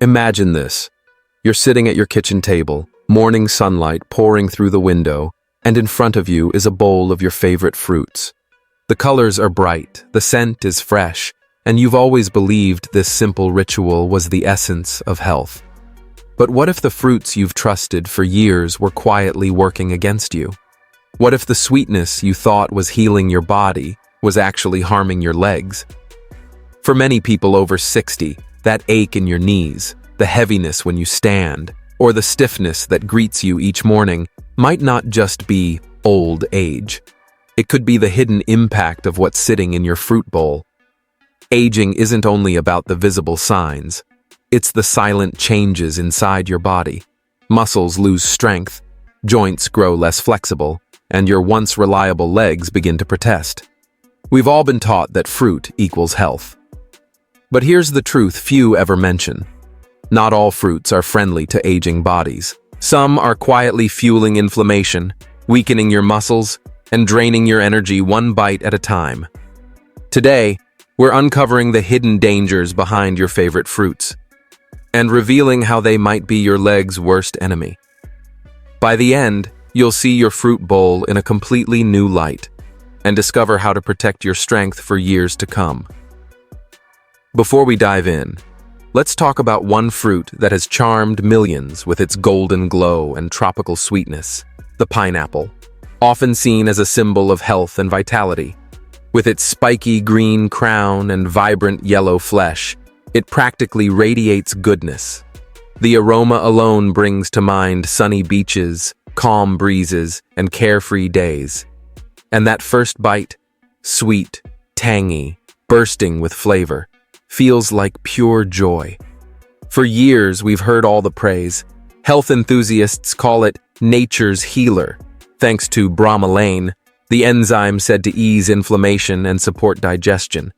Imagine this. You're sitting at your kitchen table, morning sunlight pouring through the window, and in front of you is a bowl of your favorite fruits. The colors are bright, the scent is fresh, and you've always believed this simple ritual was the essence of health. But what if the fruits you've trusted for years were quietly working against you? What if the sweetness you thought was healing your body was actually harming your legs? For many people over 60, that ache in your knees, the heaviness when you stand, or the stiffness that greets you each morning might not just be old age. It could be the hidden impact of what's sitting in your fruit bowl. Aging isn't only about the visible signs. It's the silent changes inside your body. Muscles lose strength, joints grow less flexible, and your once reliable legs begin to protest. We've all been taught that fruit equals health. But here's the truth few ever mention. Not all fruits are friendly to aging bodies. Some are quietly fueling inflammation, weakening your muscles, and draining your energy one bite at a time. Today, we're uncovering the hidden dangers behind your favorite fruits and revealing how they might be your leg's worst enemy. By the end, you'll see your fruit bowl in a completely new light and discover how to protect your strength for years to come. Before we dive in, let's talk about one fruit that has charmed millions with its golden glow and tropical sweetness, the pineapple, often seen as a symbol of health and vitality. With its spiky green crown and vibrant yellow flesh, it practically radiates goodness. The aroma alone brings to mind sunny beaches, calm breezes, and carefree days. And that first bite, sweet, tangy, bursting with flavor, feels like pure joy. For years, we've heard all the praise. Health enthusiasts call it nature's healer, thanks to bromelain, the enzyme said to ease inflammation and support digestion.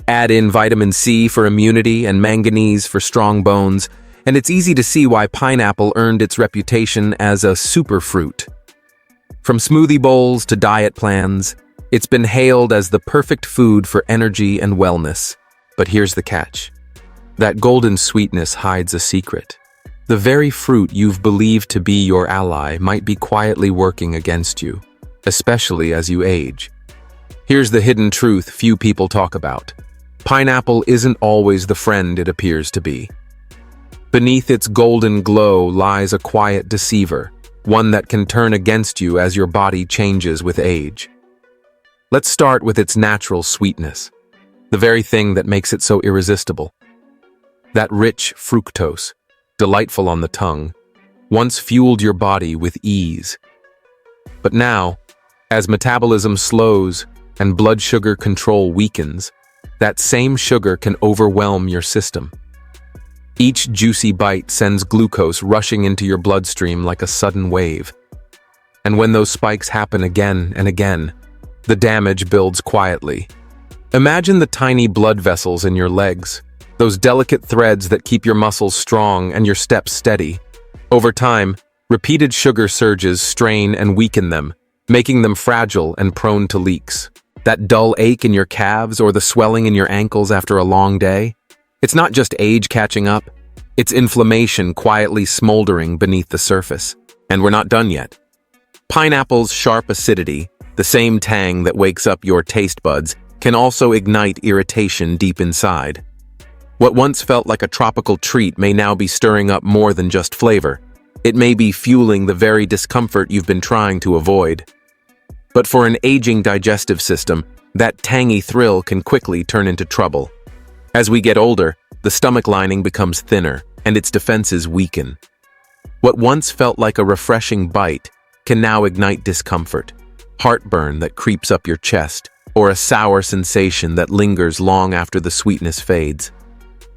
Add in vitamin C for immunity and manganese for strong bones, and it's easy to see why pineapple earned its reputation as a superfruit. From smoothie bowls to diet plans, it's been hailed as the perfect food for energy and wellness. But here's the catch. That golden sweetness hides a secret. The very fruit you've believed to be your ally might be quietly working against you, especially as you age. Here's the hidden truth few people talk about. Pineapple isn't always the friend it appears to be. Beneath its golden glow lies a quiet deceiver, one that can turn against you as your body changes with age. Let's start with its natural sweetness, the very thing that makes it so irresistible. That rich fructose, delightful on the tongue, once fueled your body with ease. But now, as metabolism slows and blood sugar control weakens, that same sugar can overwhelm your system. Each juicy bite sends glucose rushing into your bloodstream like a sudden wave. And when those spikes happen again and again, the damage builds quietly. Imagine the tiny blood vessels in your legs, those delicate threads that keep your muscles strong and your steps steady. Over time, repeated sugar surges strain and weaken them, making them fragile and prone to leaks. That dull ache in your calves or the swelling in your ankles after a long day? It's not just age catching up, it's inflammation quietly smoldering beneath the surface. And we're not done yet. Pineapple's sharp acidity, the same tang that wakes up your taste buds, can also ignite irritation deep inside. What once felt like a tropical treat may now be stirring up more than just flavor. It may be fueling the very discomfort you've been trying to avoid. But for an aging digestive system, that tangy thrill can quickly turn into trouble. As we get older, the stomach lining becomes thinner, and its defenses weaken. What once felt like a refreshing bite can now ignite discomfort, heartburn that creeps up your chest, or a sour sensation that lingers long after the sweetness fades.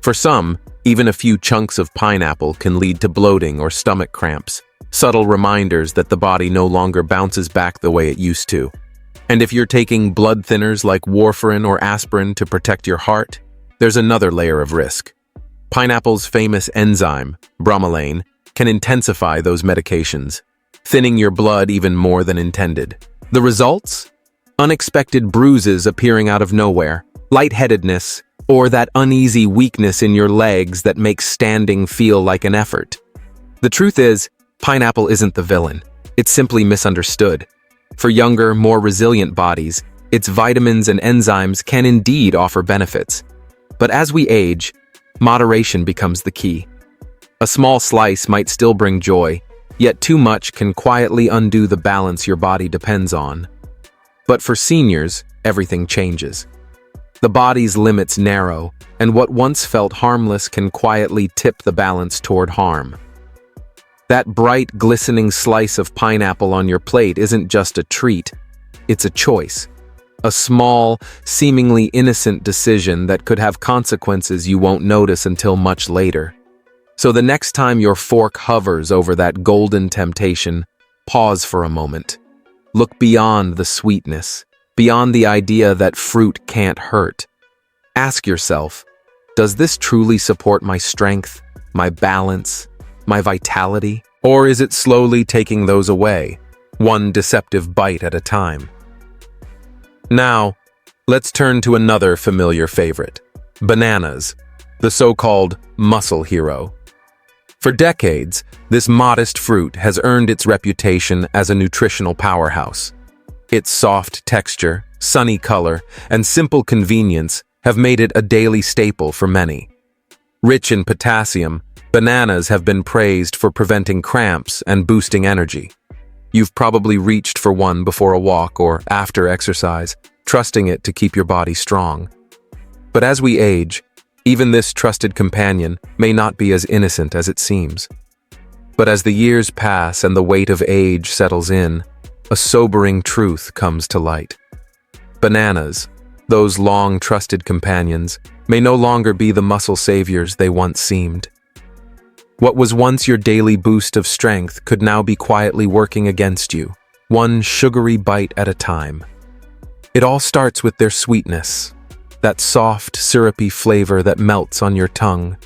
For some, even a few chunks of pineapple can lead to bloating or stomach cramps, subtle reminders that the body no longer bounces back the way it used to. And if you're taking blood thinners like warfarin or aspirin to protect your heart, there's another layer of risk. Pineapple's famous enzyme, bromelain, can intensify those medications, thinning your blood even more than intended. The results? Unexpected bruises appearing out of nowhere, lightheadedness, or that uneasy weakness in your legs that makes standing feel like an effort. The truth is, pineapple isn't the villain. It's simply misunderstood. For younger, more resilient bodies, its vitamins and enzymes can indeed offer benefits. But as we age, moderation becomes the key. A small slice might still bring joy, yet too much can quietly undo the balance your body depends on. But for seniors, everything changes. The body's limits narrow, and what once felt harmless can quietly tip the balance toward harm. That bright, glistening slice of pineapple on your plate isn't just a treat, it's a choice. A small, seemingly innocent decision that could have consequences you won't notice until much later. So the next time your fork hovers over that golden temptation, pause for a moment. Look beyond the sweetness, beyond the idea that fruit can't hurt. Ask yourself, does this truly support my strength, my balance, my vitality? Or is it slowly taking those away, one deceptive bite at a time? Now, let's turn to another familiar favorite, bananas, the so-called muscle hero. For decades, this modest fruit has earned its reputation as a nutritional powerhouse. Its soft texture, sunny color, and simple convenience have made it a daily staple for many. Rich in potassium, bananas have been praised for preventing cramps and boosting energy. You've probably reached for one before a walk or after exercise, trusting it to keep your body strong. But as we age, even this trusted companion may not be as innocent as it seems. But as the years pass and the weight of age settles in, a sobering truth comes to light. Bananas, those long trusted companions, may no longer be the muscle saviors they once seemed. What was once your daily boost of strength could now be quietly working against you, one sugary bite at a time. It all starts with their sweetness, that soft, syrupy flavor that melts on your tongue.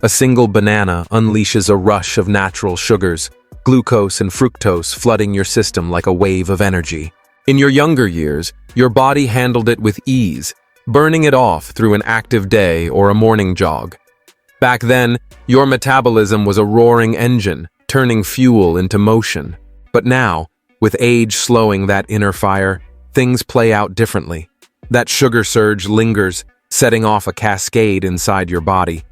A single banana unleashes a rush of natural sugars, glucose and fructose flooding your system like a wave of energy. In your younger years, your body handled it with ease, burning it off through an active day or a morning jog. Back then, your metabolism was a roaring engine, turning fuel into motion. But now, with age slowing that inner fire, things play out differently. That sugar surge lingers, setting off a cascade inside your body.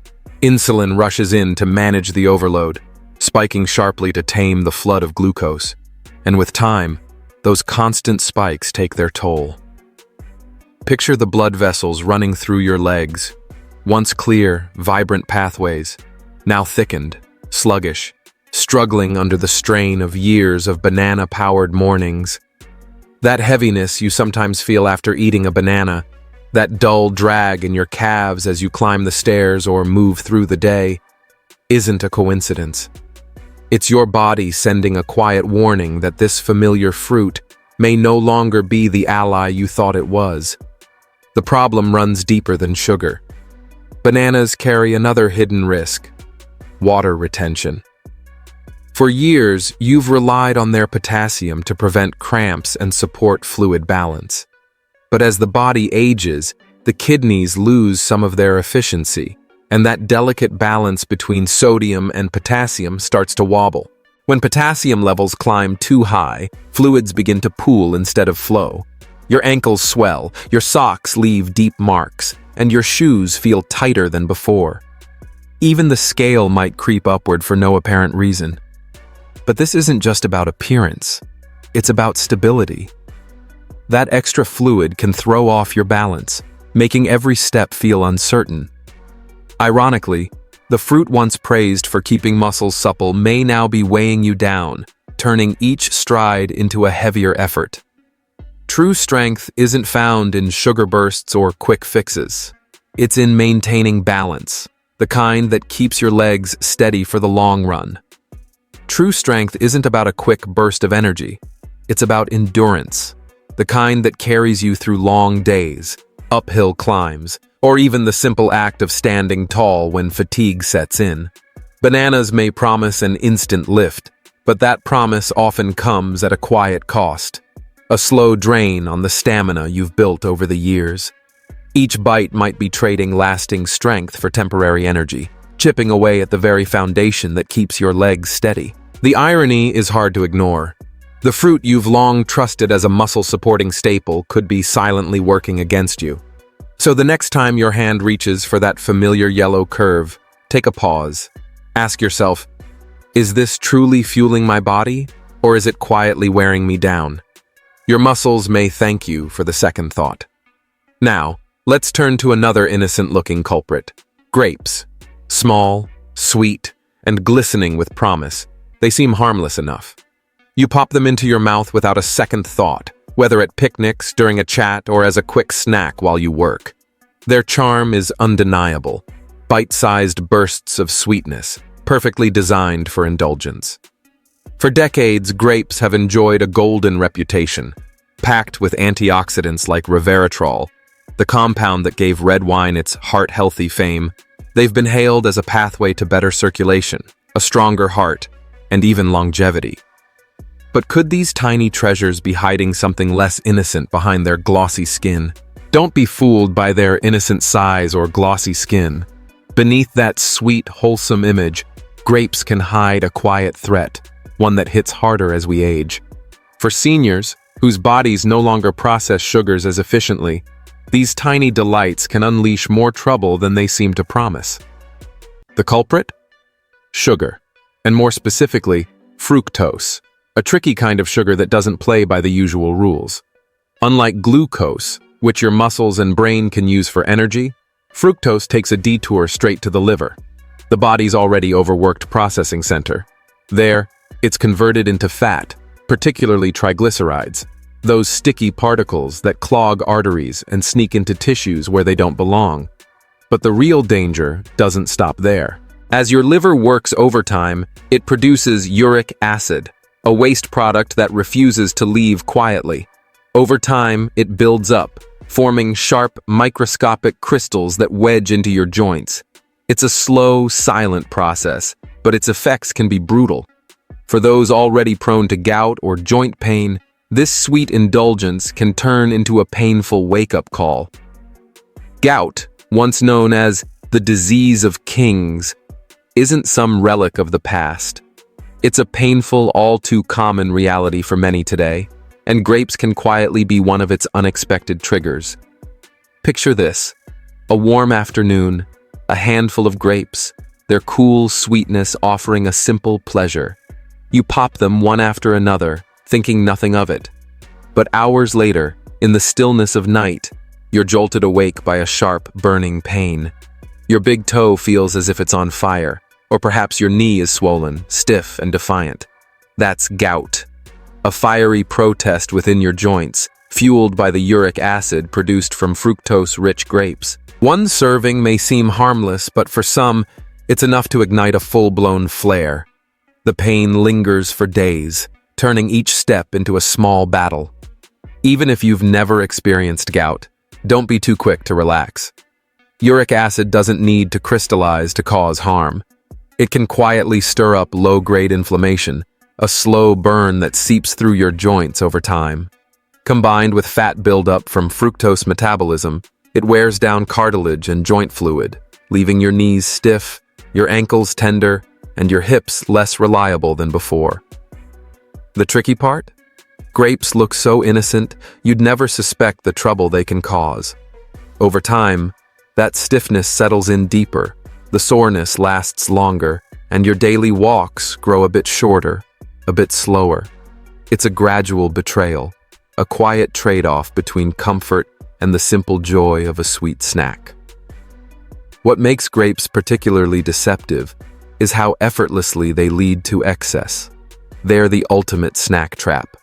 Insulin rushes in to manage the overload, spiking sharply to tame the flood of glucose. And with time, those constant spikes take their toll. Picture the blood vessels running through your legs, once clear, vibrant pathways, now thickened, sluggish, struggling under the strain of years of banana-powered mornings. That heaviness you sometimes feel after eating a banana, that dull drag in your calves as you climb the stairs or move through the day, isn't a coincidence. It's your body sending a quiet warning that this familiar fruit may no longer be the ally you thought it was. The problem runs deeper than sugar. Bananas carry another hidden risk: water retention. For years, you've relied on their potassium to prevent cramps and support fluid balance. But as the body ages, the kidneys lose some of their efficiency, and that delicate balance between sodium and potassium starts to wobble. When potassium levels climb too high, fluids begin to pool instead of flow. Your ankles swell, your socks leave deep marks, and your shoes feel tighter than before. Even the scale might creep upward for no apparent reason. But this isn't just about appearance, it's about stability. That extra fluid can throw off your balance, making every step feel uncertain. Ironically, the fruit once praised for keeping muscles supple may now be weighing you down, turning each stride into a heavier effort. True strength isn't found in sugar bursts or quick fixes. It's in maintaining balance, the kind that keeps your legs steady for the long run. True strength isn't about a quick burst of energy. It's about endurance, the kind that carries you through long days, uphill climbs, or even the simple act of standing tall when fatigue sets in. Bananas may promise an instant lift, but that promise often comes at a quiet cost, a slow drain on the stamina you've built over the years. Each bite might be trading lasting strength for temporary energy, chipping away at the very foundation that keeps your legs steady. The irony is hard to ignore. The fruit you've long trusted as a muscle-supporting staple could be silently working against you. So the next time your hand reaches for that familiar yellow curve, take a pause. Ask yourself, is this truly fueling my body, or is it quietly wearing me down? Your muscles may thank you for the second thought. Now, let's turn to another innocent-looking culprit: grapes. Small, sweet, and glistening with promise, they seem harmless enough. You pop them into your mouth without a second thought, whether at picnics, during a chat, or as a quick snack while you work. Their charm is undeniable, bite-sized bursts of sweetness, perfectly designed for indulgence. For decades, grapes have enjoyed a golden reputation, packed with antioxidants like resveratrol, the compound that gave red wine its heart-healthy fame. They've been hailed as a pathway to better circulation, a stronger heart, and even longevity. But could these tiny treasures be hiding something less innocent behind their glossy skin? Don't be fooled by their innocent size or glossy skin. Beneath that sweet, wholesome image, grapes can hide a quiet threat, one that hits harder as we age. For seniors, whose bodies no longer process sugars as efficiently, these tiny delights can unleash more trouble than they seem to promise. The culprit? Sugar, and more specifically, fructose, a tricky kind of sugar that doesn't play by the usual rules. Unlike glucose, which your muscles and brain can use for energy, fructose takes a detour straight to the liver, the body's already overworked processing center. There, it's converted into fat, particularly triglycerides, those sticky particles that clog arteries and sneak into tissues where they don't belong. But the real danger doesn't stop there. As your liver works overtime, it produces uric acid, a waste product that refuses to leave quietly. Over time, it builds up, forming sharp, microscopic crystals that wedge into your joints. It's a slow, silent process, but its effects can be brutal. For those already prone to gout or joint pain, this sweet indulgence can turn into a painful wake-up call. Gout, once known as the disease of kings, isn't some relic of the past. It's a painful, all-too-common reality for many today, and grapes can quietly be one of its unexpected triggers. Picture this: a warm afternoon, a handful of grapes, their cool sweetness offering a simple pleasure. You pop them one after another, thinking nothing of it. But hours later, in the stillness of night, you're jolted awake by a sharp, burning pain. Your big toe feels as if it's on fire, or perhaps your knee is swollen, stiff, and defiant. That's gout, a fiery protest within your joints, fueled by the uric acid produced from fructose-rich grapes. One serving may seem harmless, but for some, it's enough to ignite a full-blown flare. The pain lingers for days, turning each step into a small battle. Even if you've never experienced gout, don't be too quick to relax. Uric acid doesn't need to crystallize to cause harm. It can quietly stir up low-grade inflammation, a slow burn that seeps through your joints over time. Combined with fat buildup from fructose metabolism, it wears down cartilage and joint fluid, leaving your knees stiff, your ankles tender, and your hips less reliable than before. The tricky part? Grapes look so innocent, you'd never suspect the trouble they can cause. Over time, that stiffness settles in deeper, the soreness lasts longer, and your daily walks grow a bit shorter, a bit slower. It's a gradual betrayal, a quiet trade-off between comfort and the simple joy of a sweet snack. What makes grapes particularly deceptive is how effortlessly they lead to excess. They're the ultimate snack trap.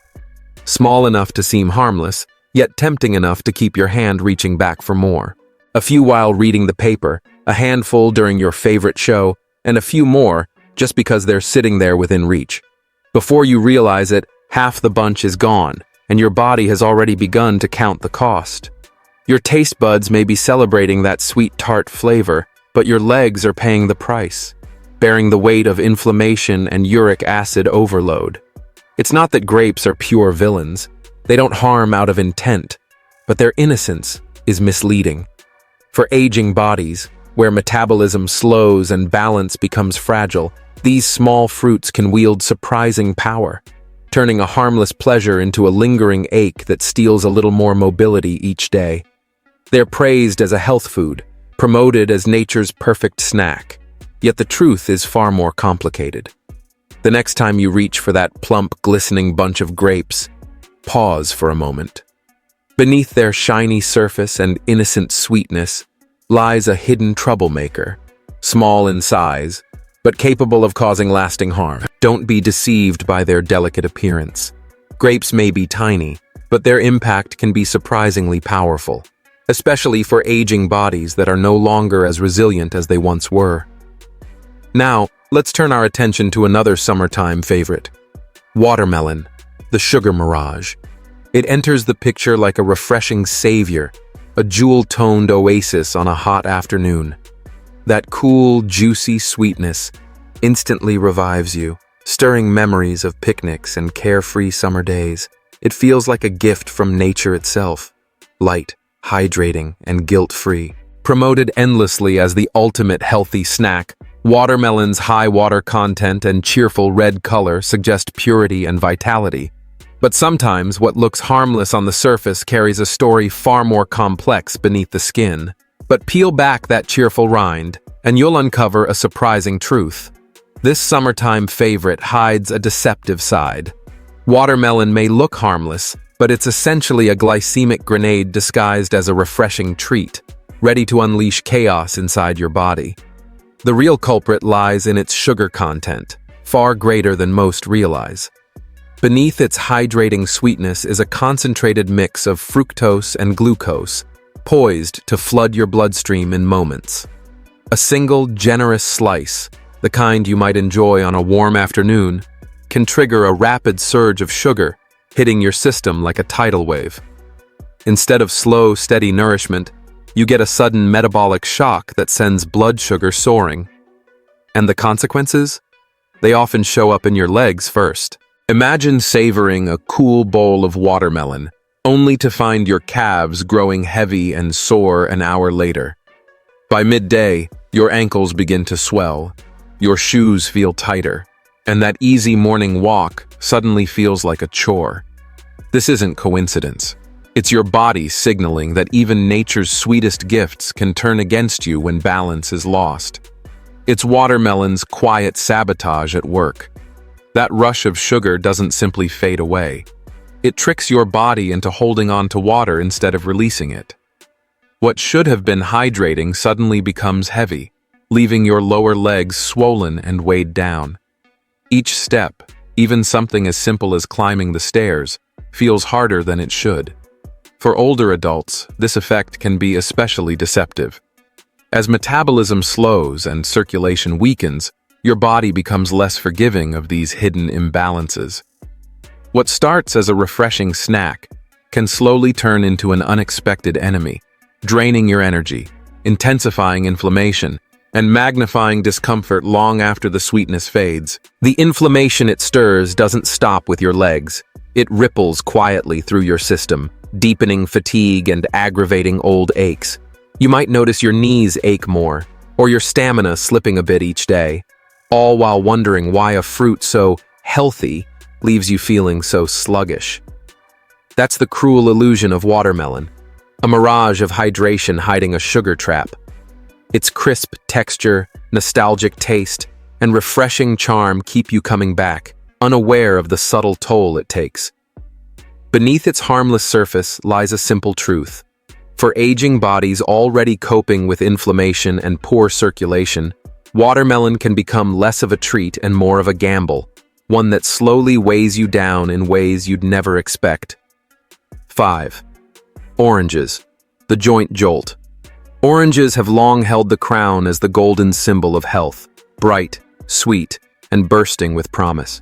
Small enough to seem harmless, yet tempting enough to keep your hand reaching back for more. A few while reading the paper, a handful during your favorite show, and a few more just because they're sitting there within reach. Before you realize it, half the bunch is gone, and your body has already begun to count the cost. Your taste buds may be celebrating that sweet tart flavor, but your legs are paying the price, bearing the weight of inflammation and uric acid overload. It's not that grapes are pure villains. They don't harm out of intent, but their innocence is misleading. For aging bodies, where metabolism slows and balance becomes fragile, these small fruits can wield surprising power, turning a harmless pleasure into a lingering ache that steals a little more mobility each day. They're praised as a health food, promoted as nature's perfect snack, yet the truth is far more complicated. The next time you reach for that plump, glistening bunch of grapes, pause for a moment. Beneath their shiny surface and innocent sweetness lies a hidden troublemaker, small in size, but capable of causing lasting harm. Don't be deceived by their delicate appearance. Grapes may be tiny, but their impact can be surprisingly powerful, especially for aging bodies that are no longer as resilient as they once were. Now, let's turn our attention to another summertime favorite, watermelon, the sugar mirage. It enters the picture like a refreshing savior, a jewel-toned oasis on a hot afternoon. That cool, juicy sweetness instantly revives you, stirring memories of picnics and carefree summer days. It feels like a gift from nature itself, light, hydrating, and guilt-free. Promoted endlessly as the ultimate healthy snack, watermelon's high water content and cheerful red color suggest purity and vitality. But sometimes what looks harmless on the surface carries a story far more complex beneath the skin. But peel back that cheerful rind, and you'll uncover a surprising truth. This summertime favorite hides a deceptive side. Watermelon may look harmless, but it's essentially a glycemic grenade disguised as a refreshing treat, ready to unleash chaos inside your body. The real culprit lies in its sugar content, far greater than most realize. Beneath its hydrating sweetness is a concentrated mix of fructose and glucose, poised to flood your bloodstream in moments. A single, generous slice, the kind you might enjoy on a warm afternoon, can trigger a rapid surge of sugar, hitting your system like a tidal wave. Instead of slow, steady nourishment, you get a sudden metabolic shock that sends blood sugar soaring. And the consequences? They often show up in your legs first. Imagine savoring a cool bowl of watermelon, only to find your calves growing heavy and sore an hour later. By midday, your ankles begin to swell, your shoes feel tighter, and that easy morning walk suddenly feels like a chore. This isn't coincidence. It's your body signaling that even nature's sweetest gifts can turn against you when balance is lost. It's watermelon's quiet sabotage at work. That rush of sugar doesn't simply fade away. It tricks your body into holding on to water instead of releasing it. What should have been hydrating suddenly becomes heavy, leaving your lower legs swollen and weighed down. Each step, even something as simple as climbing the stairs, feels harder than it should. For older adults, this effect can be especially deceptive. As metabolism slows and circulation weakens, your body becomes less forgiving of these hidden imbalances. What starts as a refreshing snack can slowly turn into an unexpected enemy, draining your energy, intensifying inflammation, and magnifying discomfort long after the sweetness fades. The inflammation it stirs doesn't stop with your legs. It ripples quietly through your system, deepening fatigue and aggravating old aches. You might notice your knees ache more, or your stamina slipping a bit each day, all while wondering why a fruit so healthy leaves you feeling so sluggish. That's the cruel illusion of watermelon, a mirage of hydration hiding a sugar trap. Its crisp texture, nostalgic taste, and refreshing charm keep you coming back, unaware of the subtle toll it takes. Beneath its harmless surface lies a simple truth. For aging bodies already coping with inflammation and poor circulation, watermelon can become less of a treat and more of a gamble, one that slowly weighs you down in ways you'd never expect. 5. Oranges, the joint jolt. Oranges have long held the crown as the golden symbol of health, bright, sweet, and bursting with promise.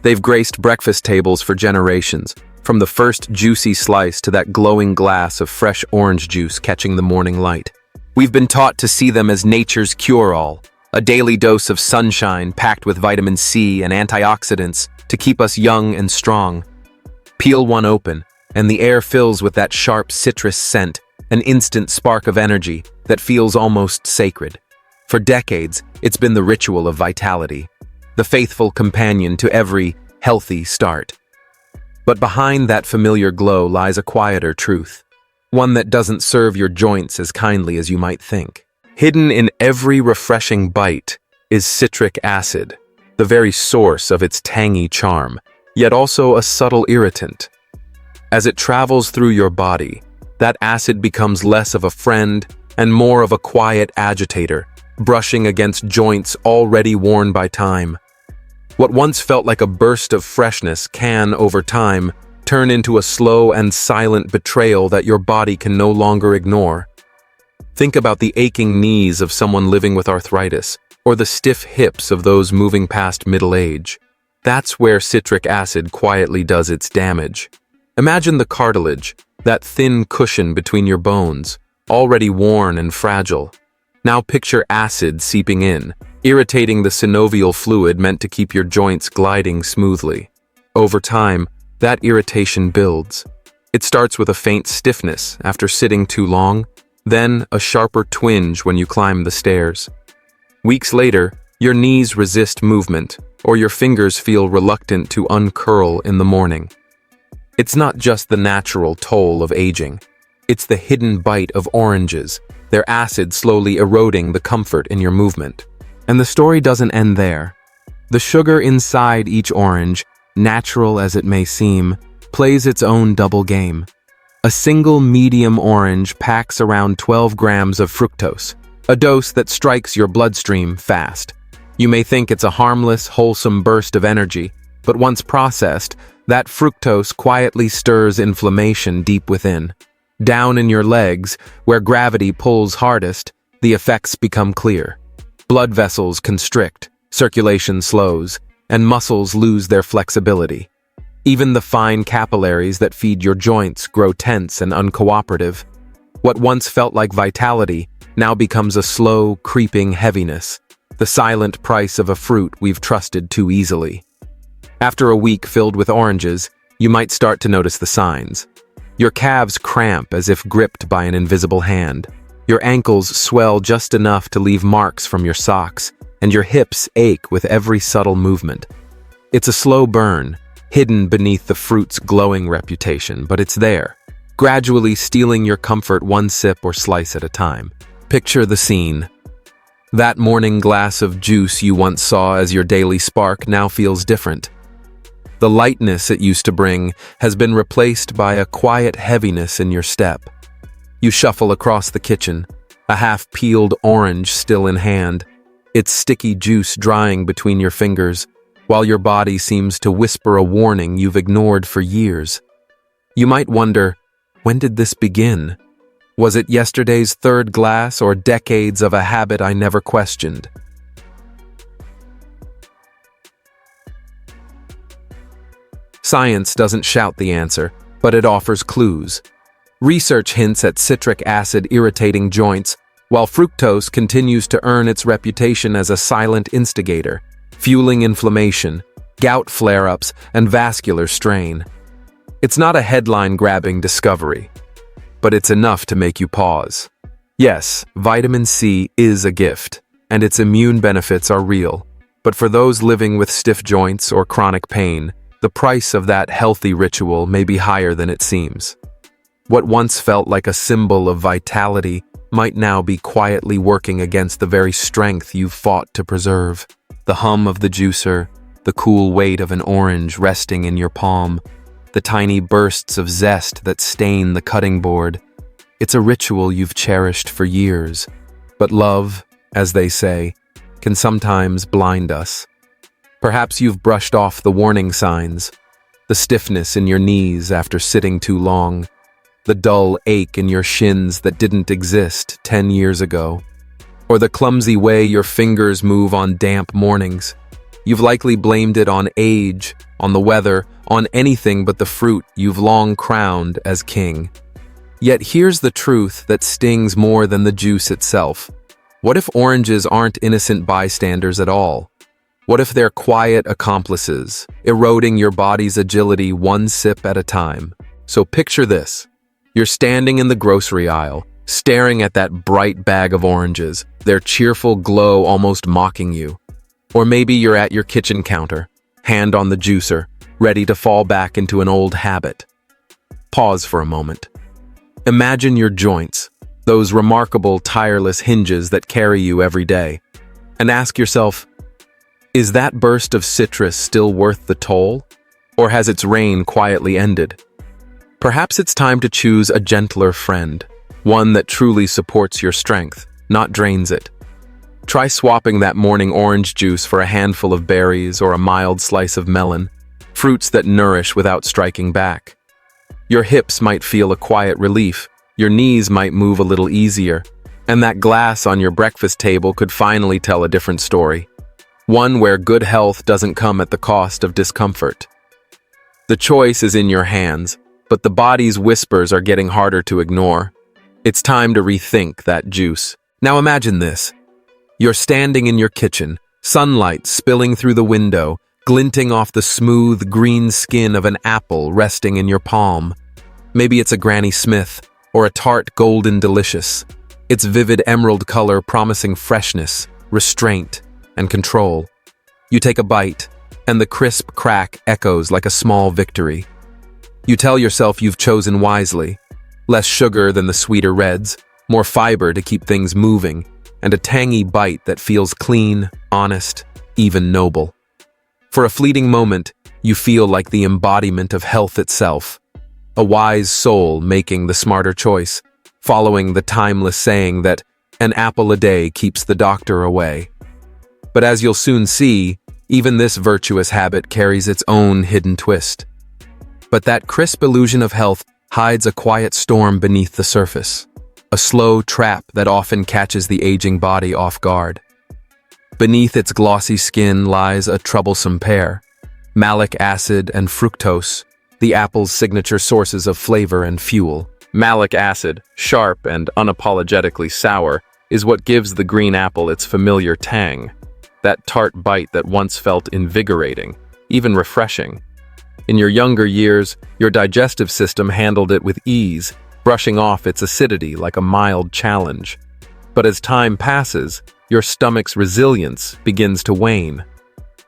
They've graced breakfast tables for generations, from the first juicy slice to that glowing glass of fresh orange juice catching the morning light. We've been taught to see them as nature's cure-all, a daily dose of sunshine packed with vitamin C and antioxidants to keep us young and strong. Peel one open, and the air fills with that sharp citrus scent, an instant spark of energy, that feels almost sacred. For decades, it's been the ritual of vitality, the faithful companion to every healthy start. But behind that familiar glow lies a quieter truth, one that doesn't serve your joints as kindly as you might think. Hidden in every refreshing bite is citric acid, the very source of its tangy charm, yet also a subtle irritant. As it travels through your body, that acid becomes less of a friend and more of a quiet agitator, brushing against joints already worn by time. What once felt like a burst of freshness can, over time, turn into a slow and silent betrayal that your body can no longer ignore. Think about the aching knees of someone living with arthritis, or the stiff hips of those moving past middle age. That's where citric acid quietly does its damage. Imagine the cartilage, that thin cushion between your bones, already worn and fragile. Now picture acid seeping in, irritating the synovial fluid meant to keep your joints gliding smoothly. Over time, that irritation builds. It starts with a faint stiffness after sitting too long, then a sharper twinge when you climb the stairs. Weeks later, your knees resist movement, or your fingers feel reluctant to uncurl in the morning. It's not just the natural toll of aging. It's the hidden bite of oranges, their acid slowly eroding the comfort in your movement. And the story doesn't end there. The sugar inside each orange, natural as it may seem, plays its own double game. A single medium orange packs around 12 grams of fructose, a dose that strikes your bloodstream fast. You may think it's a harmless, wholesome burst of energy, but once processed, that fructose quietly stirs inflammation deep within. Down in your legs, where gravity pulls hardest, the effects become clear. Blood vessels constrict, circulation slows, and muscles lose their flexibility. Even the fine capillaries that feed your joints grow tense and uncooperative. What once felt like vitality now becomes a slow, creeping heaviness, the silent price of a fruit we've trusted too easily. After a week filled with oranges, you might start to notice the signs. Your calves cramp as if gripped by an invisible hand. Your ankles swell just enough to leave marks from your socks, and your hips ache with every subtle movement. It's a slow burn, hidden beneath the fruit's glowing reputation, but it's there, gradually stealing your comfort one sip or slice at a time. Picture the scene. That morning glass of juice you once saw as your daily spark now feels different. The lightness it used to bring has been replaced by a quiet heaviness in your step. You shuffle across the kitchen, a half-peeled orange still in hand, its sticky juice drying between your fingers, while your body seems to whisper a warning you've ignored for years. You might wonder, when did this begin? Was it yesterday's third glass or decades of a habit I never questioned? Science doesn't shout the answer, but it offers clues. Research hints at citric acid irritating joints, while fructose continues to earn its reputation as a silent instigator, fueling inflammation, gout flare-ups, and vascular strain. It's not a headline-grabbing discovery, but it's enough to make you pause. Yes, vitamin C is a gift, and its immune benefits are real, but for those living with stiff joints or chronic pain, the price of that healthy ritual may be higher than it seems. What once felt like a symbol of vitality might now be quietly working against the very strength you've fought to preserve. The hum of the juicer, the cool weight of an orange resting in your palm, the tiny bursts of zest that stain the cutting board. It's a ritual you've cherished for years. But love, as they say, can sometimes blind us. Perhaps you've brushed off the warning signs, the stiffness in your knees after sitting too long, the dull ache in your shins that didn't exist 10 years ago, or the clumsy way your fingers move on damp mornings. You've likely blamed it on age, on the weather, on anything but the fruit you've long crowned as king. Yet here's the truth that stings more than the juice itself. What if oranges aren't innocent bystanders at all? What if they're quiet accomplices, eroding your body's agility one sip at a time? So picture this. You're standing in the grocery aisle, staring at that bright bag of oranges, their cheerful glow almost mocking you. Or maybe you're at your kitchen counter, hand on the juicer, ready to fall back into an old habit. Pause for a moment. Imagine your joints, those remarkable, tireless hinges that carry you every day, and ask yourself, is that burst of citrus still worth the toll? Or has its reign quietly ended? Perhaps it's time to choose a gentler friend, one that truly supports your strength, not drains it. Try swapping that morning orange juice for a handful of berries or a mild slice of melon, fruits that nourish without striking back. Your hips might feel a quiet relief, your knees might move a little easier, and that glass on your breakfast table could finally tell a different story. One where good health doesn't come at the cost of discomfort. The choice is in your hands, but the body's whispers are getting harder to ignore. It's time to rethink that juice. Now imagine this. You're standing in your kitchen, sunlight spilling through the window, glinting off the smooth green skin of an apple resting in your palm. Maybe it's a Granny Smith, or a tart golden delicious. Its vivid emerald color promising freshness, restraint, and control. You take a bite, and the crisp crack echoes like a small victory. You tell yourself you've chosen wisely. Less sugar than the sweeter reds, more fiber to keep things moving, and a tangy bite that feels clean, honest, even noble. For a fleeting moment, you feel like the embodiment of health itself. A wise soul making the smarter choice, following the timeless saying that an apple a day keeps the doctor away. But as you'll soon see, even this virtuous habit carries its own hidden twist. But that crisp illusion of health hides a quiet storm beneath the surface, a slow trap that often catches the aging body off guard. Beneath its glossy skin lies a troublesome pair, malic acid and fructose, the apple's signature sources of flavor and fuel. Malic acid, sharp and unapologetically sour, is what gives the green apple its familiar tang, that tart bite that once felt invigorating, even refreshing. In your younger years, your digestive system handled it with ease, brushing off its acidity like a mild challenge. But as time passes, your stomach's resilience begins to wane.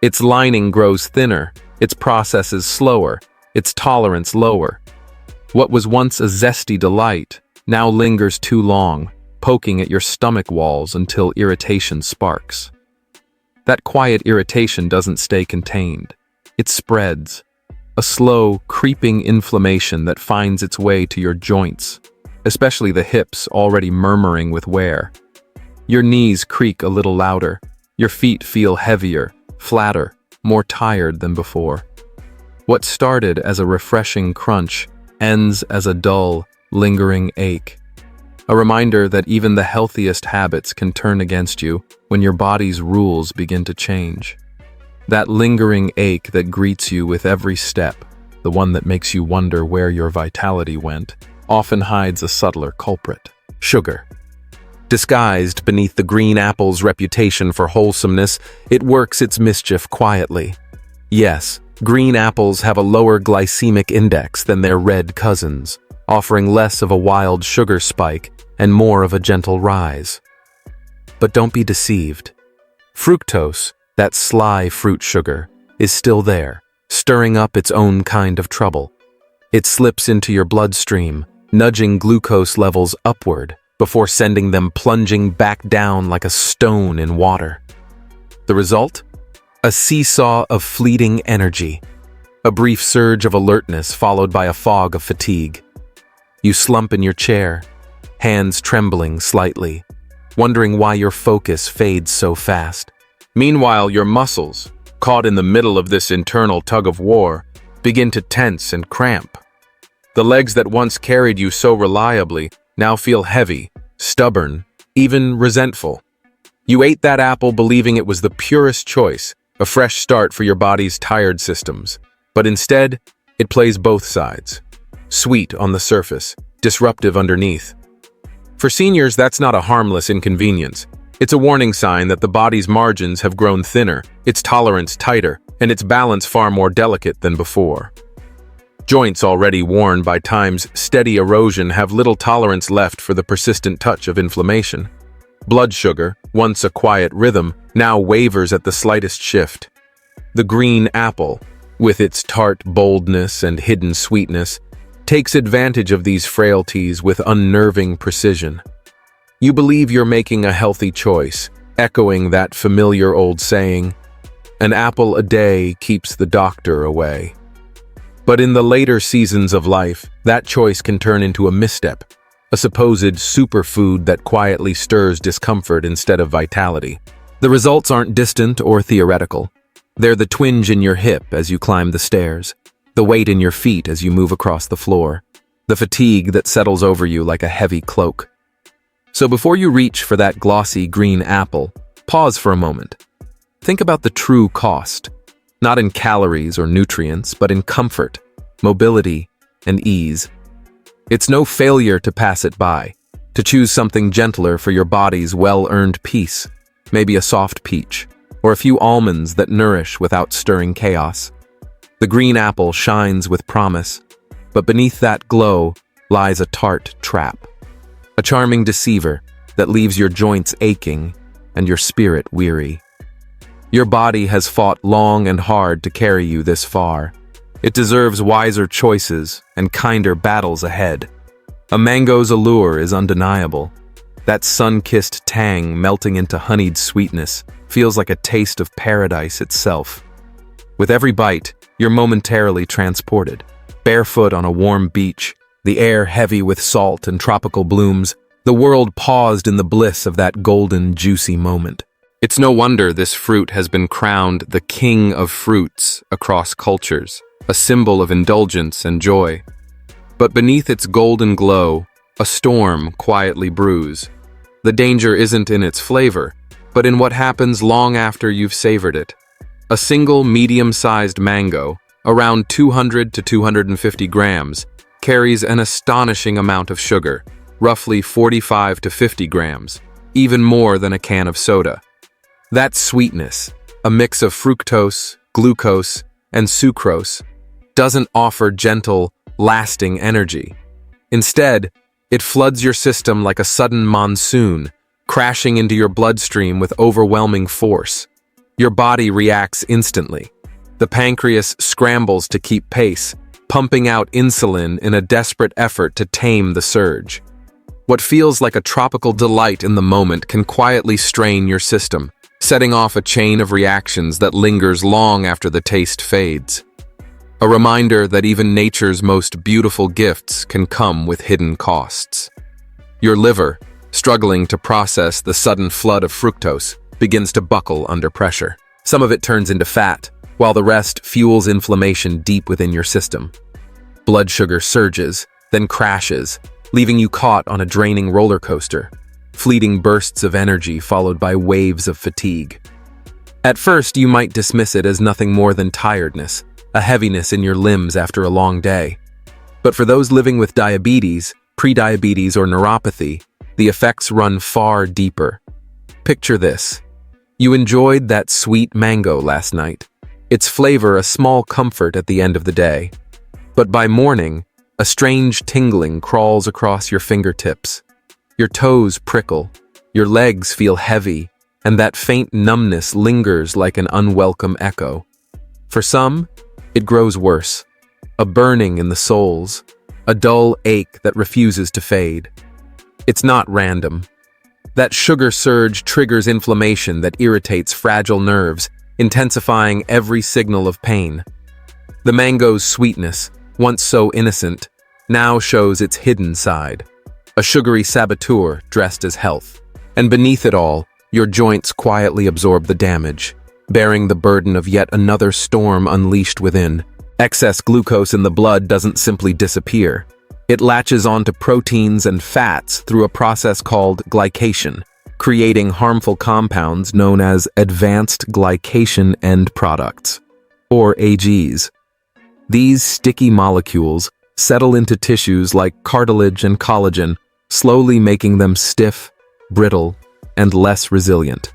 Its lining grows thinner, its processes slower, its tolerance lower. What was once a zesty delight now lingers too long, poking at your stomach walls until irritation sparks. That quiet irritation doesn't stay contained. It spreads. A slow, creeping inflammation that finds its way to your joints, especially the hips already murmuring with wear. Your knees creak a little louder. Your feet feel heavier, flatter, more tired than before. What started as a refreshing crunch ends as a dull, lingering ache. A reminder that even the healthiest habits can turn against you when your body's rules begin to change. That lingering ache that greets you with every step, the one that makes you wonder where your vitality went, often hides a subtler culprit: sugar. Disguised beneath the green apple's reputation for wholesomeness, it works its mischief quietly. Yes, green apples have a lower glycemic index than their red cousins, offering less of a wild sugar spike and more of a gentle rise. But don't be deceived. Fructose, that sly fruit sugar, is still there, stirring up its own kind of trouble. It slips into your bloodstream, nudging glucose levels upward before sending them plunging back down like a stone in water. The result? A seesaw of fleeting energy. A brief surge of alertness followed by a fog of fatigue. You slump in your chair, hands trembling slightly, wondering why your focus fades so fast. Meanwhile, your muscles, caught in the middle of this internal tug-of-war, begin to tense and cramp. The legs that once carried you so reliably now feel heavy, stubborn, even resentful. You ate that apple believing it was the purest choice, a fresh start for your body's tired systems. But instead, it plays both sides. Sweet on the surface, disruptive underneath. For seniors, that's not a harmless inconvenience. It's a warning sign that the body's margins have grown thinner, its tolerance tighter, and its balance far more delicate than before. Joints already worn by time's steady erosion have little tolerance left for the persistent touch of inflammation. Blood sugar, once a quiet rhythm, now wavers at the slightest shift. The green apple, with its tart boldness and hidden sweetness, takes advantage of these frailties with unnerving precision. You believe you're making a healthy choice, echoing that familiar old saying, "An apple a day keeps the doctor away." But in the later seasons of life, that choice can turn into a misstep, a supposed superfood that quietly stirs discomfort instead of vitality. The results aren't distant or theoretical. They're the twinge in your hip as you climb the stairs, the weight in your feet as you move across the floor, the fatigue that settles over you like a heavy cloak. So before you reach for that glossy green apple, pause for a moment. Think about the true cost, not in calories or nutrients, but in comfort, mobility, and ease. It's no failure to pass it by, to choose something gentler for your body's well-earned peace, maybe a soft peach, or a few almonds that nourish without stirring chaos. The green apple shines with promise, but beneath that glow lies a tart trap, a charming deceiver that leaves your joints aching and your spirit weary. Your body has fought long and hard to carry you this far. It deserves wiser choices and kinder battles ahead. A mango's allure is undeniable. That sun-kissed tang melting into honeyed sweetness feels like a taste of paradise itself. With every bite, you're momentarily transported. Barefoot on a warm beach, the air heavy with salt and tropical blooms, the world paused in the bliss of that golden, juicy moment. It's no wonder this fruit has been crowned the king of fruits across cultures, a symbol of indulgence and joy. But beneath its golden glow, a storm quietly brews. The danger isn't in its flavor, but in what happens long after you've savored it. A single medium-sized mango, around 200 to 250 grams, carries an astonishing amount of sugar, roughly 45 to 50 grams, even more than a can of soda. That sweetness, a mix of fructose, glucose, and sucrose, doesn't offer gentle, lasting energy. Instead, it floods your system like a sudden monsoon, crashing into your bloodstream with overwhelming force. Your body reacts instantly. The pancreas scrambles to keep pace, pumping out insulin in a desperate effort to tame the surge. What feels like a tropical delight in the moment can quietly strain your system, setting off a chain of reactions that lingers long after the taste fades. A reminder that even nature's most beautiful gifts can come with hidden costs. Your liver, struggling to process the sudden flood of fructose, begins to buckle under pressure. Some of it turns into fat, while the rest fuels inflammation deep within your system. Blood sugar surges, then crashes, leaving you caught on a draining roller coaster, fleeting bursts of energy followed by waves of fatigue. At first, you might dismiss it as nothing more than tiredness, a heaviness in your limbs after a long day. But for those living with diabetes, prediabetes, or neuropathy, the effects run far deeper. Picture this. You enjoyed that sweet mango last night, its flavor a small comfort at the end of the day. But by morning, a strange tingling crawls across your fingertips. Your toes prickle, your legs feel heavy, and that faint numbness lingers like an unwelcome echo. For some, it grows worse. A burning in the soles, a dull ache that refuses to fade. It's not random. That sugar surge triggers inflammation that irritates fragile nerves, intensifying every signal of pain. The mango's sweetness, once so innocent, now shows its hidden side, a sugary saboteur dressed as health. And beneath it all, your joints quietly absorb the damage, bearing the burden of yet another storm unleashed within. Excess glucose in the blood doesn't simply disappear. It latches onto proteins and fats through a process called glycation, creating harmful compounds known as advanced glycation end products, or AGs. These sticky molecules settle into tissues like cartilage and collagen, slowly making them stiff, brittle, and less resilient.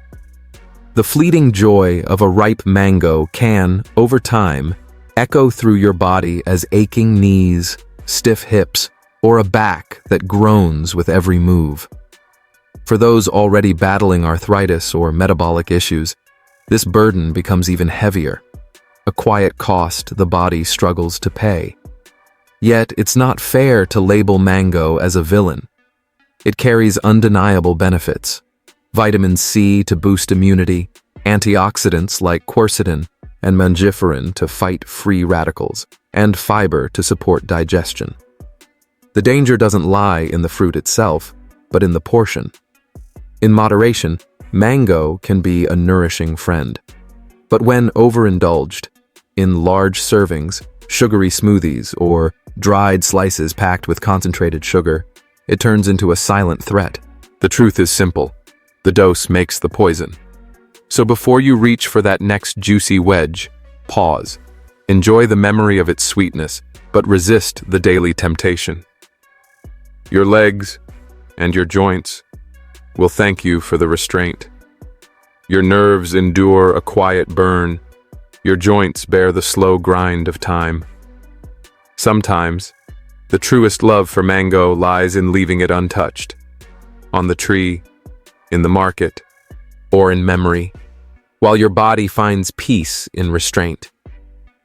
The fleeting joy of a ripe mango can, over time, echo through your body as aching knees, stiff hips, or a back that groans with every move. For those already battling arthritis or metabolic issues, this burden becomes even heavier, a quiet cost the body struggles to pay. Yet, it's not fair to label mango as a villain. It carries undeniable benefits: vitamin C to boost immunity, antioxidants like quercetin and mangiferin to fight free radicals, and fiber to support digestion. The danger doesn't lie in the fruit itself, but in the portion. In moderation, mango can be a nourishing friend. But when overindulged, in large servings, sugary smoothies, or dried slices packed with concentrated sugar, it turns into a silent threat. The truth is simple: the dose makes the poison. So before you reach for that next juicy wedge, pause. Enjoy the memory of its sweetness, but resist the daily temptation. Your legs and your joints will thank you for the restraint. Your nerves endure a quiet burn. Your joints bear the slow grind of time. Sometimes, the truest love for mango lies in leaving it untouched. On the tree, in the market, or in memory, while your body finds peace in restraint.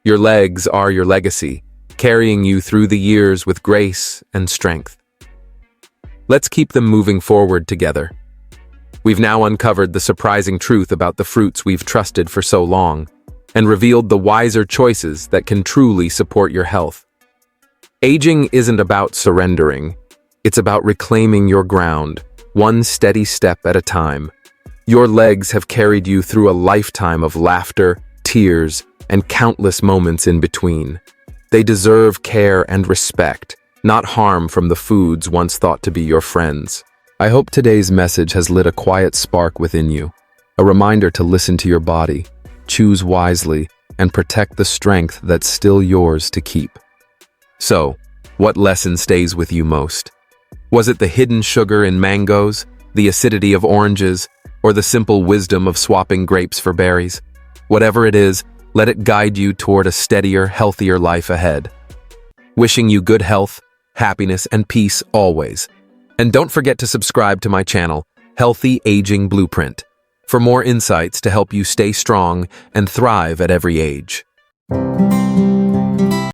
Your legs are your legacy, carrying you through the years with grace and strength. Let's keep them moving forward together. We've now uncovered the surprising truth about the fruits we've trusted for so long, and revealed the wiser choices that can truly support your health. Aging isn't about surrendering. It's about reclaiming your ground, one steady step at a time. Your legs have carried you through a lifetime of laughter, tears, and countless moments in between. They deserve care and respect, not harm from the foods once thought to be your friends. I hope today's message has lit a quiet spark within you, a reminder to listen to your body, choose wisely, and protect the strength that's still yours to keep. So, what lesson stays with you most? Was it the hidden sugar in mangoes, the acidity of oranges, or the simple wisdom of swapping grapes for berries? Whatever it is, let it guide you toward a steadier, healthier life ahead. Wishing you good health, happiness, and peace always. And don't forget to subscribe to my channel, Healthy Aging Blueprint, for more insights to help you stay strong and thrive at every age.